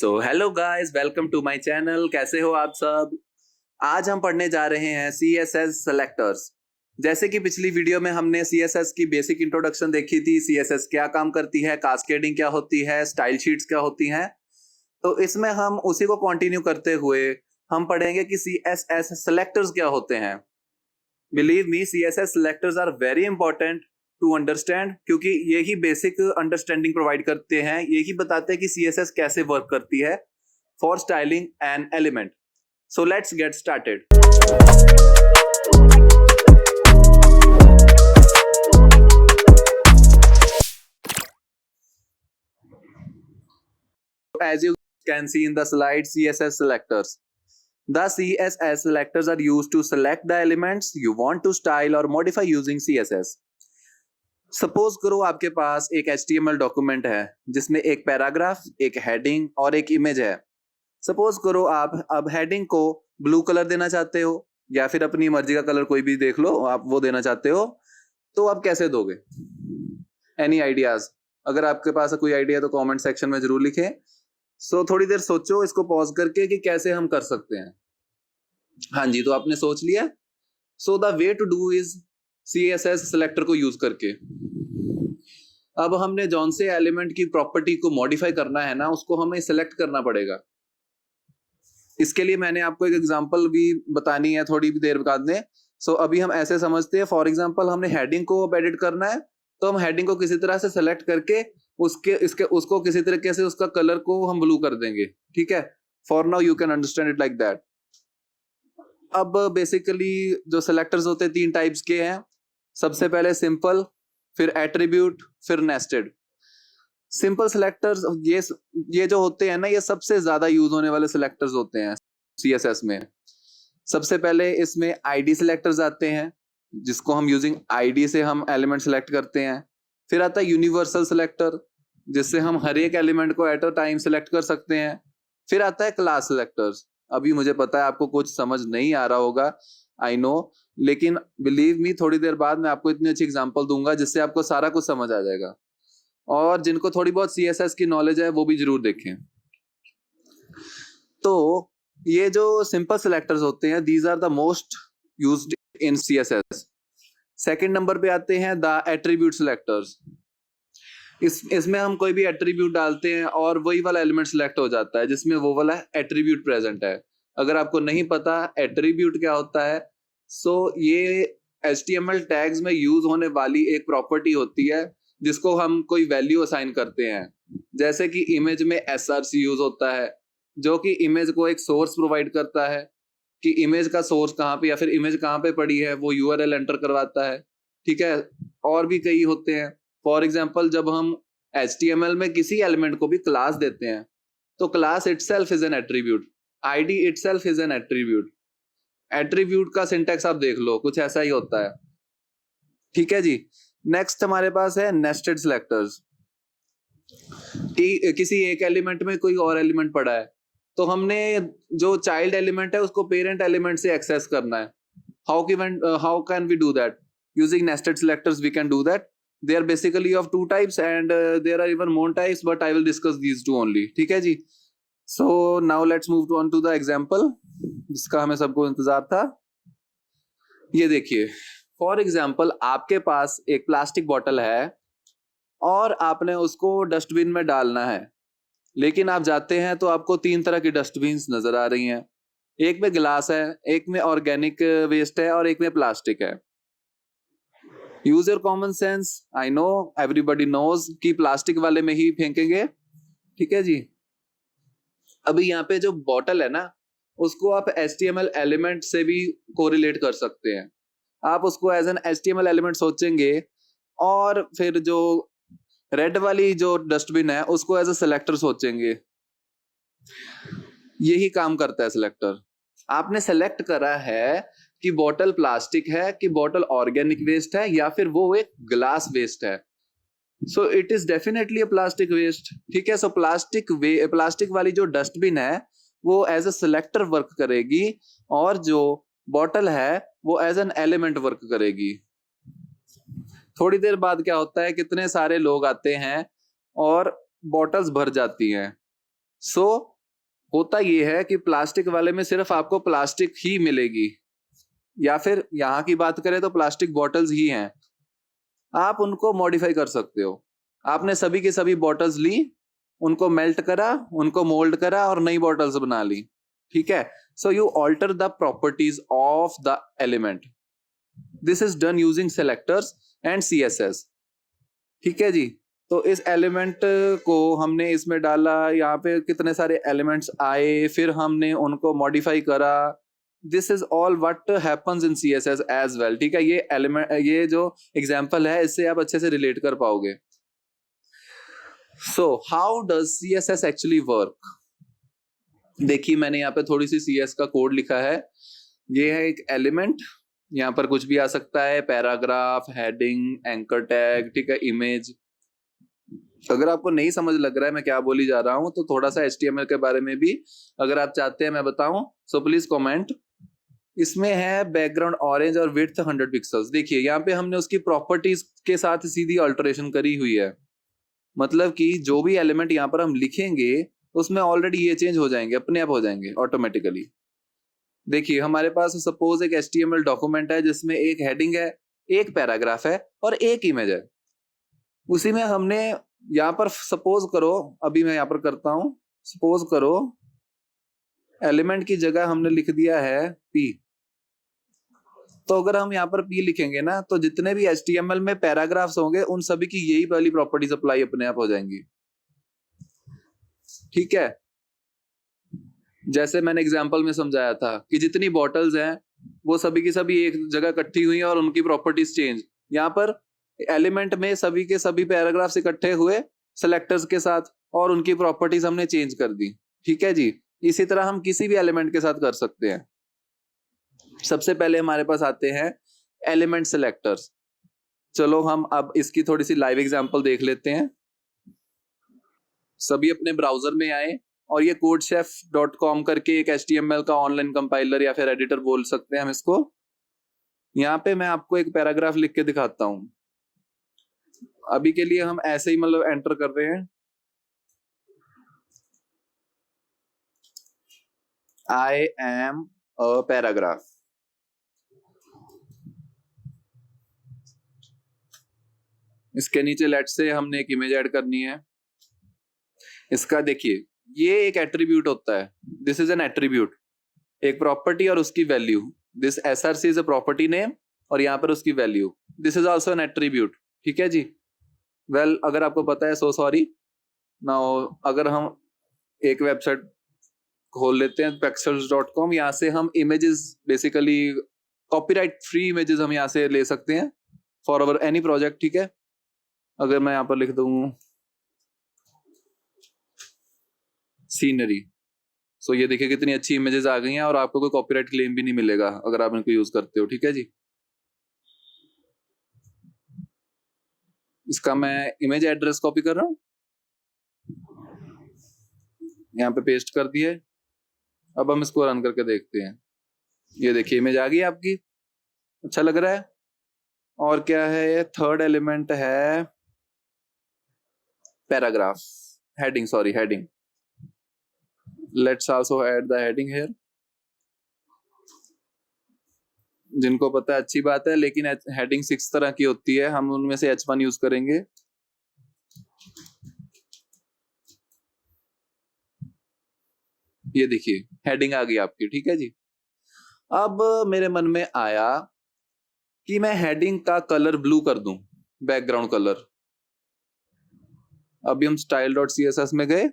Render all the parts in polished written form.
So hello guys, welcome to my channel. कैसे हो आप सब। आज हम पढ़ने जा रहे हैं CSS सेलेक्टर्स। जैसे कि पिछली वीडियो में हमने CSS की बेसिक इंट्रोडक्शन देखी थी, CSS क्या काम करती है, कास्केडिंग क्या होती है, स्टाइल शीट्स क्या होती हैं। तो इसमें हम उसी को कंटिन्यू करते हुए हम पढ़ेंगे कि CSS सेलेक्टर्स क्या होते हैं। Believe me, CSS selectors are very important to understand, क्योंकि ये ही बेसिक अंडरस्टैंडिंग प्रोवाइड करते हैं, ये ही बताते हैं कि CSS कैसे वर्क करती है for styling an element. So let's get started. As you can see in the slide, CSS selectors. The CSS selectors are used to select the elements you want to style or modify using CSS. Suppose करो आपके पास एक HTML document है जिसमें एक paragraph, एक heading और एक image है। सपोज करो आप अब हेडिंग को ब्लू कलर देना चाहते हो या फिर अपनी मर्जी का कलर कोई भी देख लो, आप वो देना चाहते हो, तो आप कैसे दोगे? Any ideas? अगर आपके पास कोई आइडिया तो कमेंट सेक्शन में जरूर लिखें। सो थोड़ी देर सोचो इसको पॉज करके कि कैसे हम कर सकते हैं। हाँ जी, तो आपने सोच लिया। So the way to do is CSS selector को यूज करके अब हमने जौन से एलिमेंट की प्रॉपर्टी को मॉडिफाई करना है ना, उसको हमें सिलेक्ट करना पड़ेगा। इसके लिए मैंने आपको एक एग्जांपल भी बतानी है थोड़ी भी देर बाद में। सो अभी हम ऐसे समझते हैं, फॉर एग्जांपल हमने हेडिंग को एडिट करना है, तो हम हेडिंग को किसी तरह से सेलेक्ट करके उसको किसी तरीके से उसका कलर को हम ब्लू कर देंगे। ठीक है, for now you can understand it like that. अब बेसिकली जो सेलेक्टर्स होते हैं 3 टाइप्स के हैं। सबसे पहले सिंपल, फिर एट्रीब्यूट, फिर नेस्टेड। सिंपल सेलेक्टर्स ये जो होते हैं ना, ये सबसे ज्यादा यूज होने वाले सेलेक्टर्स होते हैं CSS में। सबसे पहले इसमें ID सेलेक्टर्स आते हैं, जिसको हम यूजिंग ID से हम एलिमेंट सेलेक्ट करते हैं। फिर आता है यूनिवर्सल सेलेक्टर, जिससे हम हर एक एलिमेंट को एट अ टाइम सेलेक्ट कर सकते हैं। फिर आता है क्लास सेलेक्टर्स। अभी मुझे पता है आपको कुछ समझ नहीं आ रहा होगा, आई नो, लेकिन बिलीव मी, थोड़ी देर बाद मैं आपको इतनी अच्छी एग्जांपल दूंगा जिससे आपको सारा कुछ समझ आ जाएगा। और जिनको थोड़ी बहुत CSS की नॉलेज है वो भी जरूर देखें। तो ये जो सिंपल सेलेक्टर्स होते हैं, these are the most used in CSS। Second number पे आते हैं द एट्रीब्यूट सेलेक्टर्स। इसमें हम कोई भी एट्रीब्यूट डालते हैं और वही वाला एलिमेंट सेलेक्ट हो जाता है जिसमें वो वाला एट्रीब्यूट प्रेजेंट है। अगर आपको नहीं पता एट्रीब्यूट क्या होता है, सो ये HTML टैग्स में यूज होने वाली एक प्रॉपर्टी होती है जिसको हम कोई वैल्यू असाइन करते हैं। जैसे कि इमेज में src यूज होता है, जो कि इमेज को एक सोर्स प्रोवाइड करता है कि इमेज का सोर्स कहाँ पे या फिर इमेज कहाँ पे पड़ी है, वो URL एंटर करवाता है। ठीक है, और भी कई होते हैं। फॉर एग्जाम्पल, जब हम HTML में किसी एलिमेंट को भी क्लास देते हैं तो class itself is an attribute, ID itself is an attribute. Attribute का सिंटैक्स आप देख लो, कुछ ऐसा ही होता है। ठीक है जी। नेक्स्ट हमारे पास है नेस्टेड सेलेक्टर्स। किसी एक एलिमेंट में कोई और एलिमेंट पड़ा है, तो हमने जो चाइल्ड एलिमेंट है उसको पेरेंट एलिमेंट से एक्सेस करना है। How can we do that? Using nested selectors we can do that. They are basically of 2 types and there are even more types, but I will discuss these 2 only. ठीक है जी। So now let's move on to the example जिसका हमें सबको इंतजार था। ये देखिए, for example आपके पास एक प्लास्टिक बॉटल है और आपने उसको डस्टबिन में डालना है, लेकिन आप जाते हैं तो आपको 3 तरह की डस्टबिन नजर आ रही हैं। एक में गिलास है, एक में ऑर्गेनिक वेस्ट है और एक में प्लास्टिक है। Use your common sense. I know everybody knows कि प्लास्टिक वाले में ही फेंकेंगे। ठीक है जी। अभी यहाँ पे जो बॉटल है ना, उसको आप HTML एलिमेंट से भी कोरिलेट कर सकते हैं। आप उसको एज एन HTML एलिमेंट सोचेंगे और फिर जो रेड वाली जो डस्टबिन है उसको एज ए सेलेक्टर सोचेंगे। यही काम करता है सेलेक्टर। आपने सेलेक्ट करा है कि बॉटल प्लास्टिक है, कि बॉटल ऑर्गेनिक वेस्ट है, या फिर वो एक ग्लास वेस्ट है। So it is definitely a plastic waste. ठीक है, सो प्लास्टिक वाली जो डस्टबिन है वो एज अ सेलेक्टर वर्क करेगी और जो बॉटल है वो एज एन एलिमेंट वर्क करेगी। थोड़ी देर बाद क्या होता है, कितने सारे लोग आते हैं और बॉटल्स भर जाती हैं। सो होता ये है कि प्लास्टिक वाले में सिर्फ आपको प्लास्टिक ही मिलेगी, या फिर यहाँ की बात करें तो प्लास्टिक बॉटल्स ही हैं। आप उनको मॉडिफाई कर सकते हो। आपने सभी की सभी बॉटल्स ली, उनको मेल्ट करा, उनको मोल्ड करा और नई बॉटल्स बना ली, ठीक है। So you alter the properties of the element. This is done using selectors and CSS, ठीक है जी। तो इस एलिमेंट को हमने इसमें डाला, यहाँ पे कितने सारे एलिमेंट्स आए, फिर हमने उनको मॉडिफाई करा। This is all what happens in CSS as well, ठीक है। ये एलिमेंट, ये जो एग्जांपल है, इससे आप अच्छे से रिलेट कर पाओगे। So how does CSS actually work? देखिए मैंने यहाँ पे थोड़ी सी CS का कोड लिखा है। ये है एक एलिमेंट, यहाँ पर कुछ भी आ सकता है, पैराग्राफ, हेडिंग, एंकर टैग, ठीक है, इमेज। अगर आपको नहीं समझ लग रहा है मैं क्या बोली जा रहा हूं, तो थोड़ा सा HTML के बारे में भी अगर आप चाहते हैं मैं बताऊं, सो प्लीज कमेंट। इसमें है बैकग्राउंड ऑरेंज और विड्थ 100 पिक्सल्स। देखिए यहाँ पे हमने उसकी प्रॉपर्टीज के साथ सीधी अल्टरेशन करी हुई है। मतलब कि जो भी एलिमेंट यहाँ पर हम लिखेंगे उसमें ऑलरेडी ये चेंज हो जाएंगे, अपने आप हो जाएंगे ऑटोमेटिकली। देखिए हमारे पास सपोज एक HTML डॉक्यूमेंट है जिसमें एक हेडिंग है, एक पैराग्राफ है और एक इमेज है। उसी में हमने यहाँ पर सपोज करो, अभी मैं यहाँ पर करता हूं, सपोज करो एलिमेंट की जगह हमने लिख दिया है P। तो अगर हम यहाँ पर P लिखेंगे ना, तो जितने भी HTML में पैराग्राफ्स होंगे उन सभी की यही वाली प्रॉपर्टीज अप्लाई अपने आप हो जाएंगी, ठीक है। जैसे मैंने एग्जांपल में समझाया था कि जितनी बॉटल्स हैं वो सभी की सभी एक जगह इकट्ठी हुई हैं और उनकी प्रॉपर्टीज चेंज। यहाँ पर एलिमेंट में सभी के सभी पैराग्राफ्स इकट्ठे हुए सेलेक्टर्स के साथ और उनकी प्रॉपर्टीज हमने चेंज कर दी, ठीक है जी। इसी तरह हम किसी भी एलिमेंट के साथ कर सकते हैं। सबसे पहले हमारे पास आते हैं एलिमेंट सेलेक्टर्स। चलो हम अब इसकी थोड़ी सी लाइव एग्जांपल देख लेते हैं। सभी अपने ब्राउजर में आए और ये codechef.com करके एक HTML का ऑनलाइन कंपाइलर या फिर एडिटर बोल सकते हैं हम इसको। यहाँ पे मैं आपको एक पैराग्राफ लिख के दिखाता हूं। अभी के लिए हम ऐसे ही मतलब एंटर कर रहे हैं, आई एम अ पैराग्राफ। इसके नीचे लेट्स से हमने एक इमेज ऐड करनी है। इसका देखिए ये एक एट्रीब्यूट होता है, दिस इज एन एट्रीब्यूट, एक प्रॉपर्टी और उसकी value. This SRC is a property name और यहाँ पर उसकी value, this is also an attribute, ठीक है जी। वेल अगर आपको पता है सो सॉरी। नाउ अगर हम एक वेबसाइट खोल लेते हैं pexels.com, यहाँ से हम images basically copyright free images हम यहाँ से ले सकते हैं फॉर अवर एनी प्रोजेक्ट, ठीक है। अगर मैं यहाँ पर लिख दूं सीनरी, सो ये देखिए कितनी अच्छी इमेजेस आ गई हैं और आपको कोई कॉपीराइट क्लेम भी नहीं मिलेगा अगर आप इनको यूज करते हो, ठीक है जी। इसका मैं इमेज एड्रेस कॉपी कर रहा हूं, यहाँ पे पेस्ट कर दिए। अब हम इसको रन करके देखते हैं। ये देखिए इमेज आ गई आपकी, अच्छा लग रहा है। और क्या है, थर्ड एलिमेंट है paragraph, heading, sorry heading. Let's also add the heading here. जिनको पता है अच्छी बात है, लेकिन हेडिंग 6 तरह की होती है, हम उनमें से H1 यूज करेंगे। ये देखिए हेडिंग आ गई आपकी, ठीक है जी। अब मेरे मन में आया कि मैं हेडिंग का कलर ब्लू कर दूं, बैकग्राउंड कलर। अभी हम style.css में गए,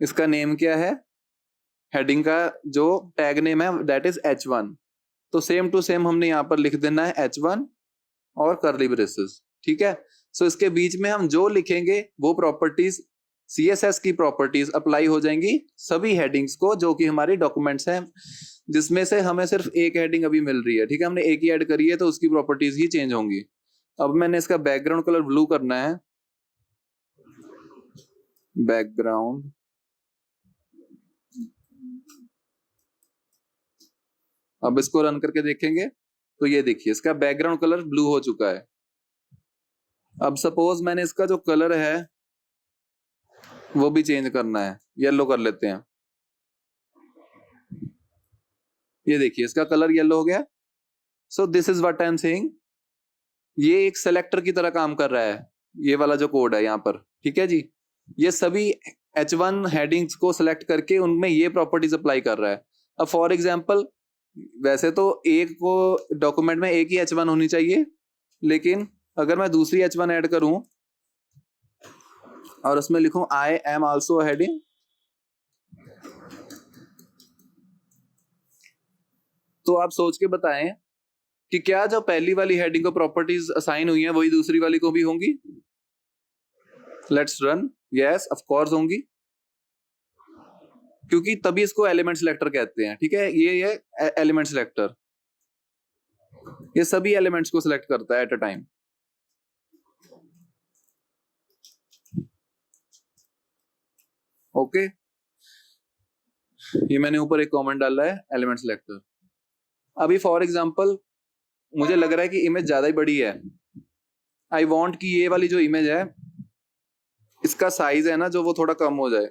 इसका नेम क्या है, हेडिंग का जो टैग नेम है दैट इज H1। तो सेम टू सेम हमने यहाँ पर लिख देना है H1 और कर्ली ब्रेसेस, ठीक है। सो इसके बीच में हम जो लिखेंगे वो प्रॉपर्टीज CSS की प्रॉपर्टीज अप्लाई हो जाएंगी सभी हेडिंग्स को जो कि हमारी डॉक्यूमेंट्स हैं, जिसमें से हमें सिर्फ एक हेडिंग अभी मिल रही है, ठीक है। हमने एक ही ऐड करी है तो उसकी प्रॉपर्टीज ही चेंज होंगी। अब मैंने इसका बैकग्राउंड कलर ब्लू करना है, बैकग्राउंड, अब इसको रन करके देखेंगे तो ये देखिए इसका बैकग्राउंड कलर ब्लू हो चुका है। अब सपोज मैंने इसका जो कलर है वो भी चेंज करना है, येलो कर लेते हैं। ये देखिए इसका कलर येलो हो गया. So this is what I am saying. ये एक सेलेक्टर की तरह काम कर रहा है, ये वाला जो कोड है यहाँ पर. ठीक है जी. ये सभी H1 हेडिंग्स को सिलेक्ट करके उनमें ये प्रॉपर्टीज अप्लाई कर रहा है. अब फॉर एग्जांपल, वैसे तो एक को डॉक्यूमेंट में एक ही H1 होनी चाहिए, लेकिन अगर मैं दूसरी H1 ऐड करूं और उसमें लिखूं आई एम आल्सो हेडिंग, तो आप सोच के बताएं कि क्या जो पहली वाली हेडिंग को प्रॉपर्टीज असाइन हुई हैं वही दूसरी वाली को भी होंगी? Let's run. Yes, of course होंगी, क्योंकि तभी इसको एलिमेंट सिलेक्टर कहते हैं. ठीक है, ये एलिमेंट सिलेक्टर, ये सभी एलिमेंट्स को सिलेक्ट करता है एट अ टाइम. ओके, ये मैंने ऊपर एक कमेंट डाला है एलिमेंट सिलेक्टर. अभी फॉर एग्जांपल मुझे लग रहा है कि इमेज ज्यादा ही बड़ी है. आई वांट कि ये वाली जो इमेज है इसका साइज है ना जो वो थोड़ा कम हो जाए.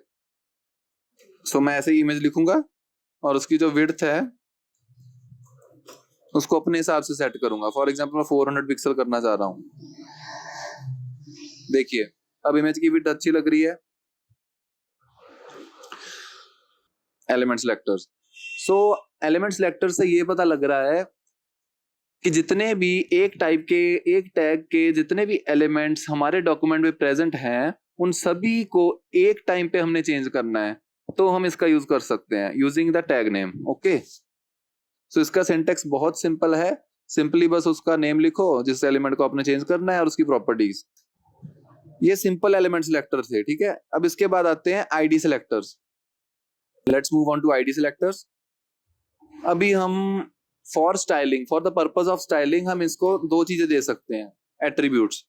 सो मैं ऐसे ही इमेज लिखूंगा और उसकी जो विड्थ है उसको अपने हिसाब से सेट करूंगा. फॉर एग्जांपल मैं 400 पिक्सल करना चाह रहा हूं. देखिए अब इमेज की विड्थ अच्छी लग रही है. Element selectors. सो एलिमेंट सिलेक्टर से ये पता लग रहा है कि जितने भी एक टाइप के, एक टैग के जितने भी एलिमेंट्स हमारे डॉक्यूमेंट में प्रेजेंट हैं उन सभी को एक टाइम पे हमने चेंज करना है, तो हम इसका यूज कर सकते हैं using the tag name. Okay, so इसका सिंटेक्स बहुत सिंपल है. सिंपली बस उसका नेम लिखो जिस एलिमेंट को आपने चेंज करना है और उसकी प्रॉपर्टीज. ये सिंपल एलिमेंट सिलेक्टर थे. ठीक है, अब इसके बाद आते हैं ID selectors. Let's move on to ID selectors. अभी हम for styling, for the purpose of styling हम इसको दो चीजें दे सकते हैं, एट्रीब्यूट्स.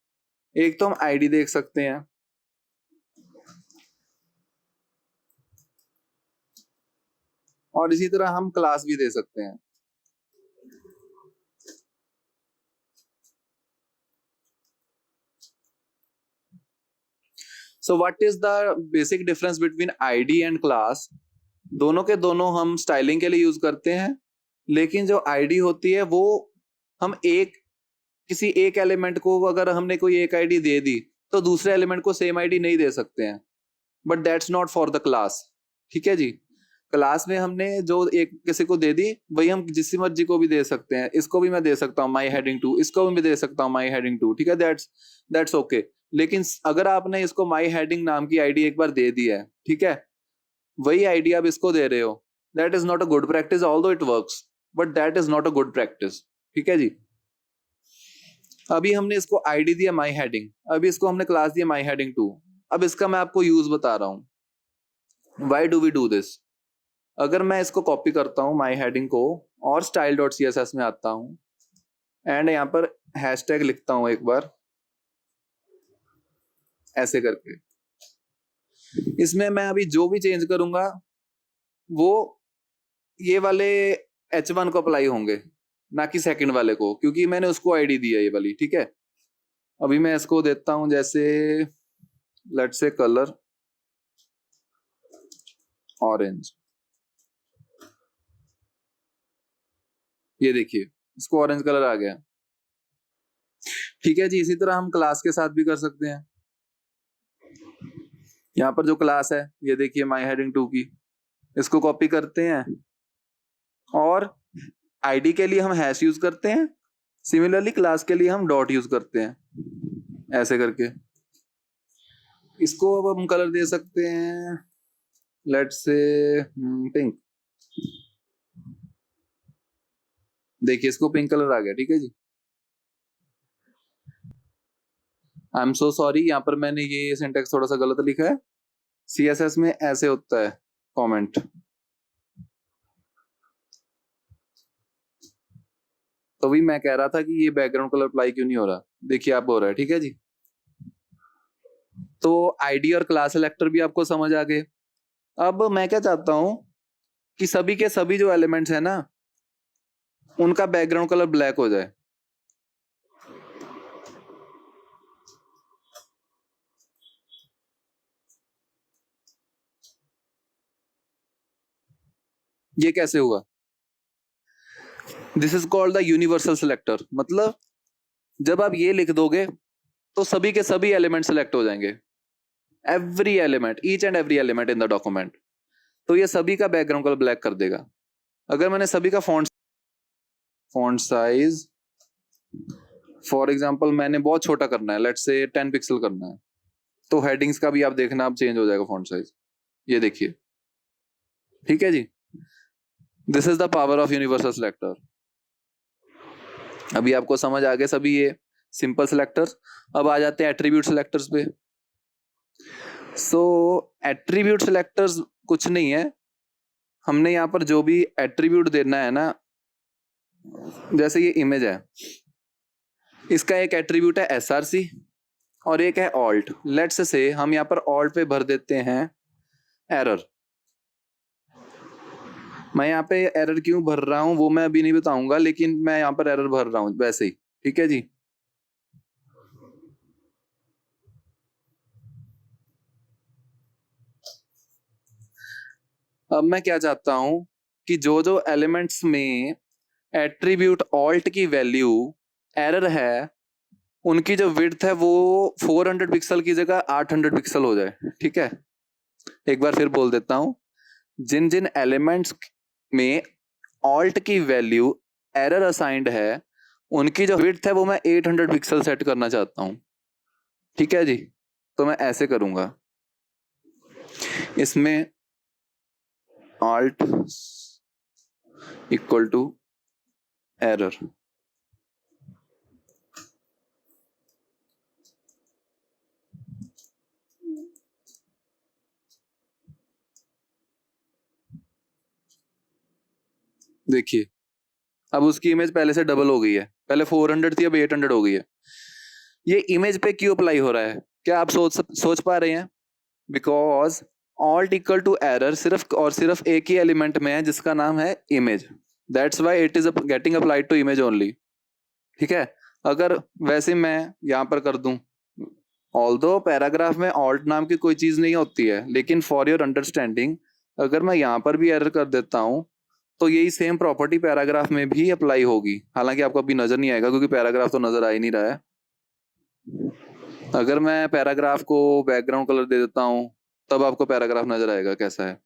एक तो हम आईडी देख सकते हैं, और इसी तरह हम क्लास भी दे सकते हैं. So what is the basic difference between ID and class? दोनों के दोनों हम स्टाइलिंग के लिए यूज करते हैं, लेकिन जो आईडी होती है वो हम किसी एक एलिमेंट को अगर हमने कोई एक आईडी दे दी तो दूसरे एलिमेंट को सेम आईडी नहीं दे सकते हैं. But that's not for the class. ठीक है जी, क्लास में हमने जो एक किसी को दे दी वही हम जिस मर्जी को भी दे सकते हैं. इसको भी मैं दे सकता हूँ माई हेडिंग टू, इसको भी मैं दे सकता हूँ माई हेडिंग टू. ठीक है, दैट्स ओके. लेकिन अगर आपने इसको माई हेडिंग नाम की आईडी एक बार दे दी है, ठीक है, वही आईडी आप इसको दे रहे हो, that is not a good practice. Although it works, but that is not a good practice. ठीक है जी. अभी हमने इसको आईडी दिया माई हेडिंग, अभी इसको हमने क्लास दिया माई हेडिंग टू. अब इसका मैं आपको यूज बता रहा हूं. Why do we do this? अगर मैं इसको कॉपी करता हूं माई हेडिंग को और style.css में आता हूं एंड यहां पर हैशटैग लिखता हूं एक बार ऐसे करके, इसमें मैं अभी जो भी चेंज करूंगा वो ये वाले H1 को अप्लाई होंगे, ना कि सेकंड वाले को, क्योंकि मैंने उसको आईडी दी है ये वाली. ठीक है, अभी मैं इसको देता हूं जैसे लेट्स से कलर ऑरेंज. ये देखिए इसको ऑरेंज कलर आ गया. ठीक है जी, इसी तरह हम क्लास के साथ भी कर सकते हैं. यहाँ पर जो क्लास है ये देखिए माई हेडिंग टू की, इसको कॉपी करते हैं और आईडी के लिए हम हैश यूज करते हैं. सिमिलरली क्लास के लिए हम डॉट यूज करते हैं ऐसे करके. इसको अब हम कलर दे सकते हैं लेट्स से पिंक. देखिए इसको पिंक कलर आ गया. ठीक है जी. आई एम सो सॉरी, यहाँ पर मैंने ये सिंटेक्स थोड़ा सा गलत लिखा है. CSS में ऐसे होता है कमेंट. तो भी मैं कह रहा था कि ये बैकग्राउंड कलर अप्लाई क्यों नहीं हो रहा. देखिए आप हो रहा है. ठीक है जी. तो आईडी और क्लास सेलेक्टर भी आपको समझ आ गए. अब मैं क्या चाहता हूं कि सभी के सभी जो एलिमेंट्स है ना उनका बैकग्राउंड कलर ब्लैक हो जाए. ये कैसे हुआ? This is called the universal selector. मतलब जब आप ये लिख दोगे तो सभी के सभी एलिमेंट सिलेक्ट हो जाएंगे, every element, each and every element in the document. तो ये सभी का बैकग्राउंड कलर ब्लैक कर देगा। अगर मैंने सभी का फॉन्ट साइज फॉर एग्जांपल मैंने बहुत छोटा करना है, लेट्स से 10 पिक्सल करना है, तो हेडिंग्स का भी आप देखना अब चेंज हो जाएगा फॉन्ट साइज। ये देखिए, ठीक है जी। This is the power of universal selector. अभी आपको समझ आ गए सभी ये सिंपल सिलेक्टर्स। अब आ जाते हैं एट्रीब्यूट सिलेक्टर्स पे। सो एट्रीब्यूट सिलेक्टर्स कुछ नहीं है, हमने यहाँ पर जो भी एट्रीब्यूट देना है ना, जैसे ये इमेज है, इसका एक एट्रीब्यूट है SRC और एक है ऑल्ट। लेट्स से हम यहाँ पर ऑल्ट पे भर देते हैं एरर। मैं यहाँ पे एरर क्यों भर रहा हूं वो मैं अभी नहीं बताऊंगा, लेकिन मैं यहाँ पर एरर भर रहा हूं वैसे ही, ठीक है जी। अब मैं क्या चाहता हूं कि जो जो एलिमेंट्स में एट्रीब्यूट ऑल्ट की वैल्यू एरर है, उनकी जो विड्थ है वो 400 पिक्सल की जगह 800 पिक्सल हो जाए, ठीक है। एक बार फिर बोल देता हूं, जिन जिन एलिमेंट्स में ऑल्ट की वैल्यू एरर असाइंड है, उनकी जो विड्थ है वो मैं 800 पिक्सल सेट करना चाहता हूं, ठीक है जी। तो मैं ऐसे करूंगा, इसमें ऑल्ट इक्वल टू एरर। देखिए अब उसकी इमेज पहले से डबल हो गई है, पहले 400 थी अब 800 हो गई है। ये इमेज पे क्यों अप्लाई हो रहा है, क्या आप सोच पा रहे हैं? Because alt equal to error सिर्फ और सिर्फ एक ही एलिमेंट में है जिसका नाम है image, that's why it is getting applied to image only, ठीक है। अगर वैसे मैं यहाँ पर कर दूं, ऑल्दो पैराग्राफ में ऑल्ट नाम की कोई चीज नहीं होती है, लेकिन फॉर योर अंडरस्टैंडिंग अगर मैं यहाँ पर भी एरर कर देता हूं तो यही सेम प्रॉपर्टी पैराग्राफ में भी अप्लाई होगी। हालांकि आपको अभी नजर नहीं आएगा क्योंकि पैराग्राफ तो नजर आ ही नहीं रहा है। अगर मैं पैराग्राफ को बैकग्राउंड कलर दे देता हूं तब आपको पैराग्राफ नजर आएगा कैसा है।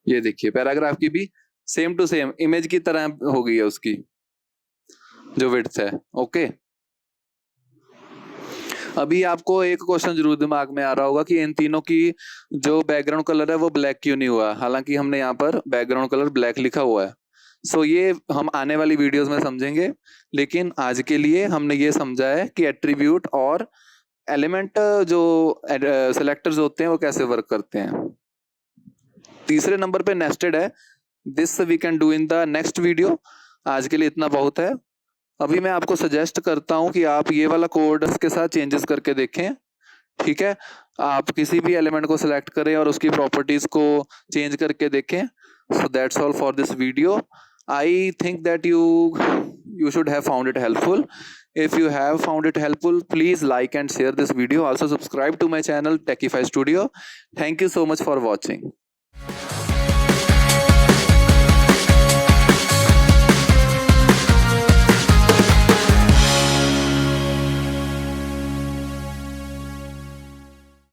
ये देखिए पैराग्राफ की भी सेम टू सेम इमेज की तरह हो गई है उसकी जो विड्थ है, ओके। अभी आपको एक क्वेश्चन जरूर दिमाग में आ रहा होगा कि इन तीनों की जो बैकग्राउंड कलर है वो ब्लैक क्यों नहीं हुआ, हालांकि हमने यहाँ पर बैकग्राउंड कलर ब्लैक लिखा हुआ है। सो ये हम आने वाली वीडियोस में समझेंगे, लेकिन आज के लिए हमने ये समझा है कि एट्रीब्यूट और एलिमेंट जो सिलेक्टर्स होते हैं वो कैसे वर्क करते हैं। तीसरे नंबर पे नेस्टेड है, this we can do in the next video. आज के लिए इतना बहुत है। अभी मैं आपको सजेस्ट करता हूं कि आप ये वाला कोड के साथ चेंजेस करके देखें, ठीक है। आप किसी भी एलिमेंट को सिलेक्ट करें और उसकी प्रॉपर्टीज को चेंज करके देखें। So that's all for this video. I think that you should have found it helpful. If you have found it helpful, please like and share this video. Also subscribe to my channel Techify Studio. Thank you so much for watching.